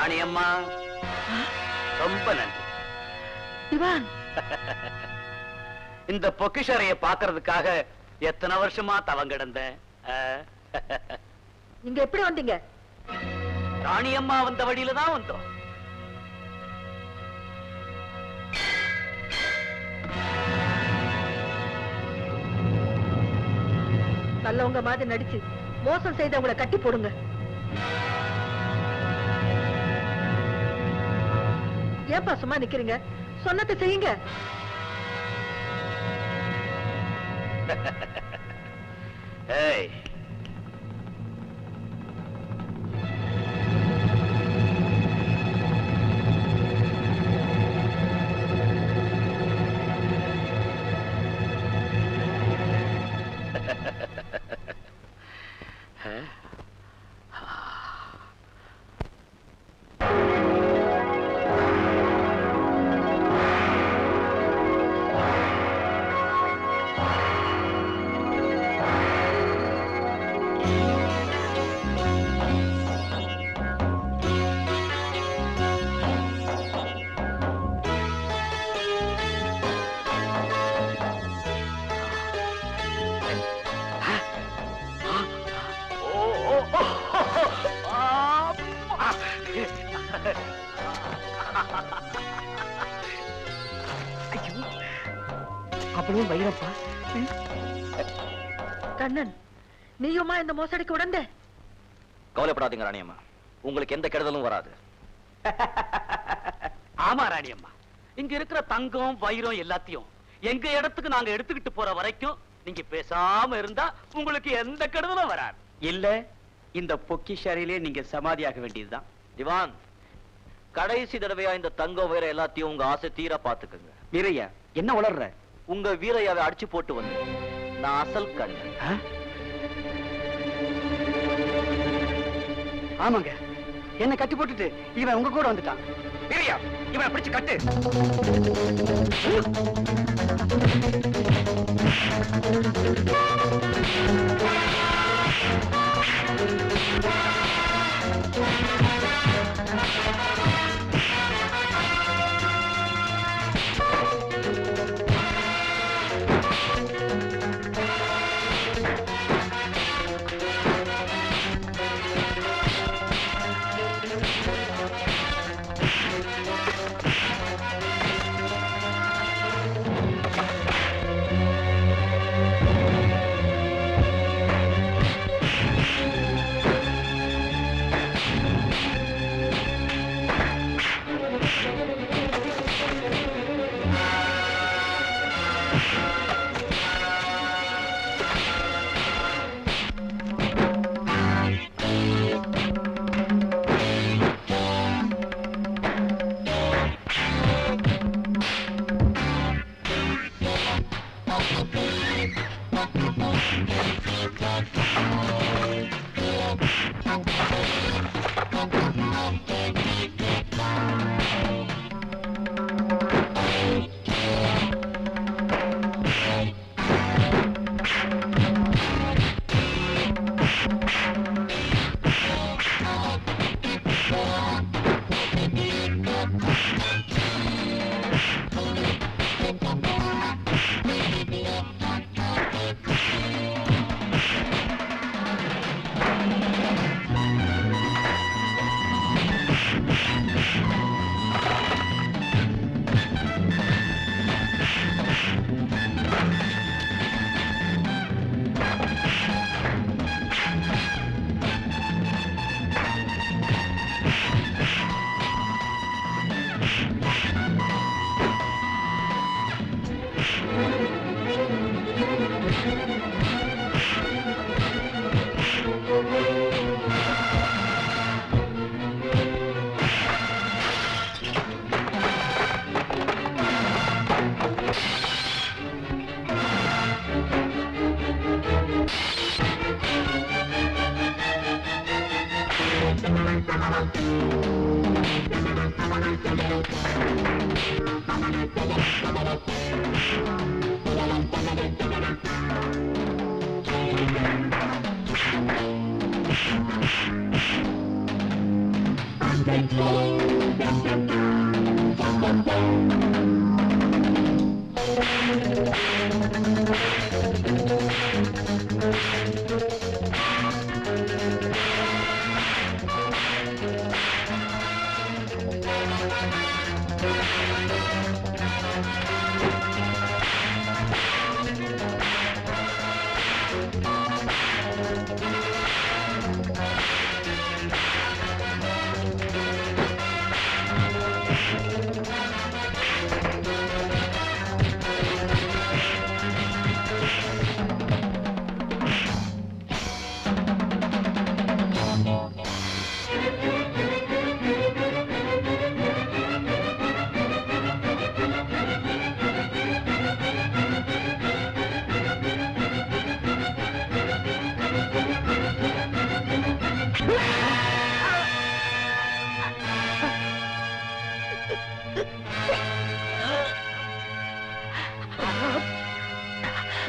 ராணி அம்மா ரொம்ப நன்றி. திவான், இந்த பொக்கிஷறையை பாக்குறதுக்காக எத்தனை வருஷமா தவம் கிடந்தேன். இங்க எப்படி வந்தீங்க? ராணி அம்மா வந்த வழியில தான் வந்தோம். நல்லவங்க மாதிரி நடிச்சு மோசம் செய்தவங்களை கட்டி போடுங்க. ஏப்பா சும்மா நிக்கிறீங்க? சொன்னதை செய்யுங்க. ஏய், அப்படியே வைரப்பா. கண்ணன், நீயுமா இந்த மோசடிக்கு உடந்த? கவலைப்படாதீங்க ராணியம்மா, உங்களுக்கு எந்த கெடுதலும் வராது. ஆமா ராணி அம்மா, இங்க இருக்கிற தங்கம் வைரம் எல்லாத்தையும் எங்க இடத்துக்கு நாங்க எடுத்துக்கிட்டு போற வரைக்கும் நீங்க பேசாம இருந்தா உங்களுக்கு எந்த கெடுதலும் வராது. இல்ல இந்த பொக்கிஷாரிலே நீங்க சமாதியாக வேண்டியதுதான். திவான், கடைசி தடவையா இந்த தங்கம் வைரம் எல்லாத்தையும் உங்க ஆசை தீர பாத்துக்குங்க. வீரையா, என்ன வளர்ற? உங்க வீரையாவை அடிச்சு போட்டு வந்து நான் அசல் கண்ணன். ஆமாங்க, என்ன கட்டி போட்டுட்டு இவன் உங்க கூட வந்துட்டான். வீரையா, இவன் பிடிச்சு கட்டு.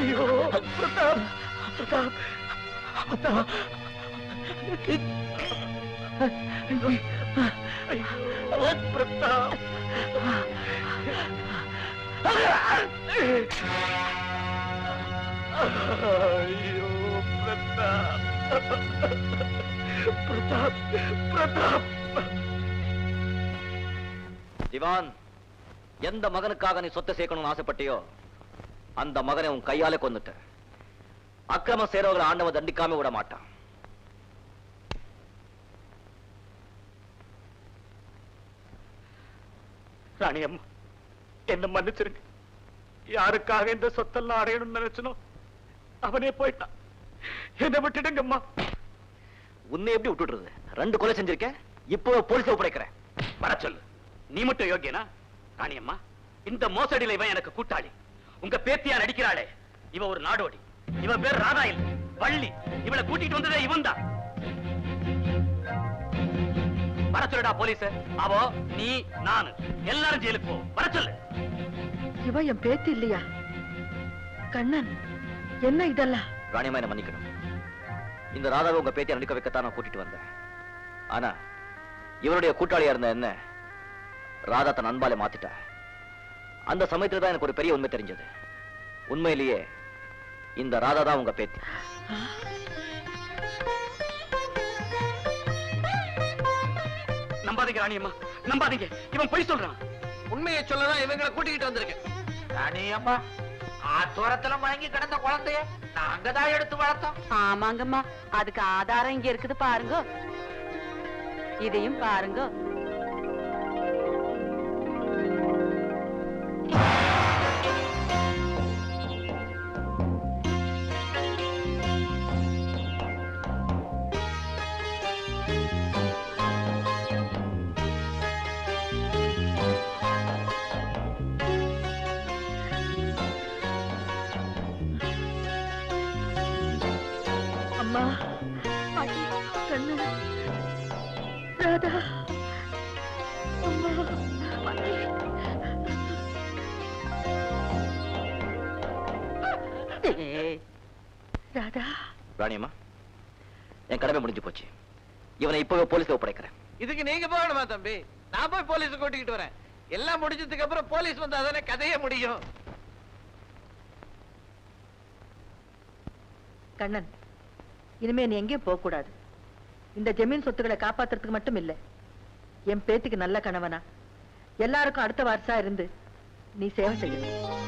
ஐயோ பிரதாப், பிரதாப், பிரதாப். ஐயோ பிரதாப். ஐயோ பிரதாப், பிரதாப், பிரதாப். திவான், எந்த மகனுக்காக நீ சொத்தை சேர்க்கணும்னு ஆசைப்பட்டியோ அந்த மகனை உன் கையாலே கொன்னுட்ட. அக்கிரம செய்றவர்களை ஆண்டவன் தண்டிக்காம விட மாட்டான். ராணியம்மா, என்ன மன்னிச்சிருங்க. யாருக்காக இந்த சொத்தெல்லாம் அடையணும்னு நினைச்சனோ அவனே போயிட்டான். என்ன விட்டுடுங்கம்மா. உன்னை எப்படி விட்டுடுறது? 2 கொலை செஞ்சிருக்க, இப்போ போலீஸ் ஒப்படைக்கிறேன். வர சொல்லு. நீ மட்டும் யோகியனா? ராணியம்மா, இந்த மோசடியில இவன் எனக்கு கூட்டாளி. உங்க பேத்தியா நடிக்கிறாளே, இவ ஒரு நாடோடி. இவ பேர் ராதா இல்ல, வள்ளி. இவளை கூட்டிட்டு வந்ததே இவன் தான். வர சொல்லுடா போலீஸ். அவோ, நீ, நானு எல்லாரும் ஜெயிலுக்கு போ. வர சொல்லு. இவ என் பேத்தி இல்லையா? கண்ணன், என்ன இதெல்லாம்? ராணியம்மா, என்ன மன்னிக்கணும். இந்த ராதாவை உங்க பேத்தியை நடிக்க வைக்கத்தான் நான் கூட்டிட்டு வந்தேன். ஆனா இவருடைய கூட்டாளியா இருந்த என்ன ராதா தன் அன்பாலே மாத்திட்டா. அந்த சமயத்துல தான் எனக்கு ஒரு பெரிய உண்மை தெரிஞ்சது. உண்மையிலேயே இந்த ராதா தான் உங்க பேத்தி. நம்பாதீங்க ராணியம்மா, நம்பாதீங்க. இவன் பொய் சொல்றான். உண்மையை சொல்லதான் இவங்களை கூட்டிக்கிட்டு வந்திருக்கேன். ராணியம்மா, ஆத்தோரத்துல மயங்கி கிடந்த குழந்தைய நாங்கதான் எடுத்து வளர்த்தோம். ஆமாங்கம்மா, அதுக்கு ஆதாரம் இங்க இருக்குது பாருங்க. இதையும் பாருங்க. அம்மா, கண்ணன், ராதா, அம்மா, ராதா. ராணியம்மா, என் கடமை முடிஞ்சு போச்சு. இவனை இப்பவே போலீஸ்ல ஒப்படைக்கிறேன். இதுக்கு நீங்க போகணுமா தம்பி? நான் போய் போலீஸ் கூட்டிக்கிட்டு வரேன். எல்லாம் முடிஞ்சதுக்கு அப்புறம் போலீஸ் வந்தா தானே கதையே முடியும். கண்ணன், இனிமே நீ எங்கேயும் போக கூடாது. இந்த ஜமீன் சொத்துக்களை காப்பாத்துறதுக்கு மட்டும் இல்ல, என் பேத்திக்கு நல்ல கணவனா எல்லாருக்கும் அடுத்த வாரிசா இருந்து நீ சேவை செய்யணும்.